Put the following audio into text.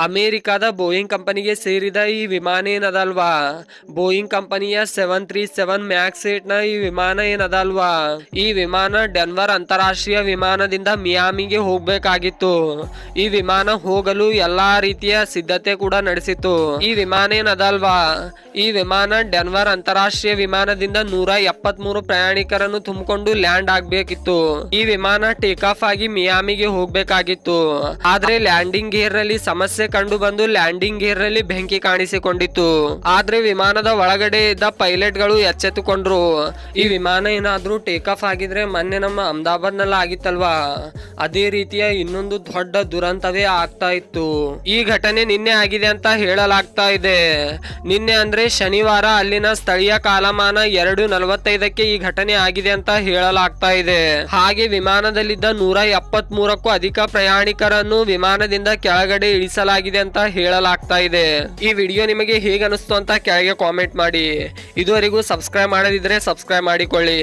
ಅಮೆರಿಕದ ಬೋಯಿಂಗ್ ಕಂಪನಿಗೆ ಸೇರಿದ ಈ ವಿಮಾನ ಏನದಲ್ವಾ, ಬೋಯಿಂಗ್ ಕಂಪನಿಯ 737 ಮ್ಯಾಕ್ಸ್ 8ನ ಈ ವಿಮಾನ ಏನದಲ್ವಾ, ಈ ವಿಮಾನ ಡೆನ್ವರ್ ಅಂತಾರಾಷ್ಟ್ರೀಯ ವಿಮಾನದಿಂದ ಮಿಯಾಮಿಗೆ ಹೋಗ್ಬೇಕಾಗಿತ್ತು. ಈ ವಿಮಾನ ಹೋಗಲು ಎಲ್ಲಾ ರೀತಿಯ ಸಿದ್ಧತೆ ಕೂಡ ನಡೆಸಿತ್ತು. ಈ ವಿಮಾನ ಏನದಲ್ವಾ, ಈ ವಿಮಾನ ಡೆನ್ವರ್ ಅಂತಾರಾಷ್ಟ್ರೀಯ ವಿಮಾನದಿಂದ 173 ಪ್ರಯಾಣಿಕರನ್ನು ತುಂಬಿಕೊಂಡು ಲ್ಯಾಂಡ್ ಆಗ್ಬೇಕಿತ್ತು. ಈ ವಿಮಾನ ಟೇಕ್ ಆಫ್ ಆಗಿ ಮಿಯಾಮಿಗೆ ಹೋಗ್ಬೇಕಾಗಿತ್ತು. ಆದ್ರೆ ಲ್ಯಾಂಡಿಂಗ್ ಗೇರ್ ನಲ್ಲಿ ಸಮಸ್ಯೆ ಕಂಡು ಬಂದು ಲ್ಯಾಂಡಿಂಗ್ ಗೇರ್ ನಲ್ಲಿ ಬೆಂಕಿ ಕಾಣಿಸಿಕೊಂಡಿತ್ತು. ಆದ್ರೆ ವಿಮಾನದ ಒಳಗಡೆ ಇದ್ದ ಪೈಲಟ್ ಗಳು ಎಚ್ಚೆತ್ತುಕೊಂಡ್ರು. ಈ ವಿಮಾನ ಏನಾದ್ರೂ ಟೇಕ್ ಆಫ್ ಆಗಿದ್ರೆ ಮೊನ್ನೆ ನಮ್ಮ ಅಹಮದಾಬಾದ್ ನಲ್ಲಿ ಆಗಿತ್ತಲ್ವಾ, ಅದೇ ರೀತಿಯ ಇನ್ನೊಂದು ದೊಡ್ಡ ದುರಂತವೇ ಆಗ್ತಾ ಇತ್ತು. ಈ ಘಟನೆ ನಿನ್ನೆ ಆಗಿದೆ ಅಂತ ಹೇಳಲಾಗ್ತಾ ಇದೆ. ನಿನ್ನೆ ಅಂದ್ರೆ ಶನಿವಾರ ಅಲ್ಲಿನ ಸ್ಥಳೀಯ ಕಾಲಮಾನ 2:45ಕ್ಕೆ ಈ ಘಟನೆ ಆಗಿದೆ ಅಂತ ಹೇಳಲಾಗ್ತಾ ಇದೆ. ಹಾಗೆ ವಿಮಾನದಲ್ಲಿದ್ದ 173ಕ್ಕೂ ಅಧಿಕ ಪ್ರಯಾಣಿಕರನ್ನು ವಿಮಾನದಿಂದ ಕೆಳಗಡೆ ಇಳಿಸಲಾಗಿದೆ ಅಂತ ಹೇಳಲಾಗ್ತಾ ಇದೆ. ಈ ವಿಡಿಯೋ ನಿಮಗೆ ಹೇಗೆ ಅನಿಸ್ತು ಅಂತ ಕೆಳಗೆ ಕಾಮೆಂಟ್ ಮಾಡಿ. ಇದುವರೆಗೂ ಸಬ್ಸ್ಕ್ರೈಬ್ ಮಾಡದಿದ್ರೆ ಸಬ್ಸ್ಕ್ರೈಬ್ ಮಾಡಿಕೊಳ್ಳಿ.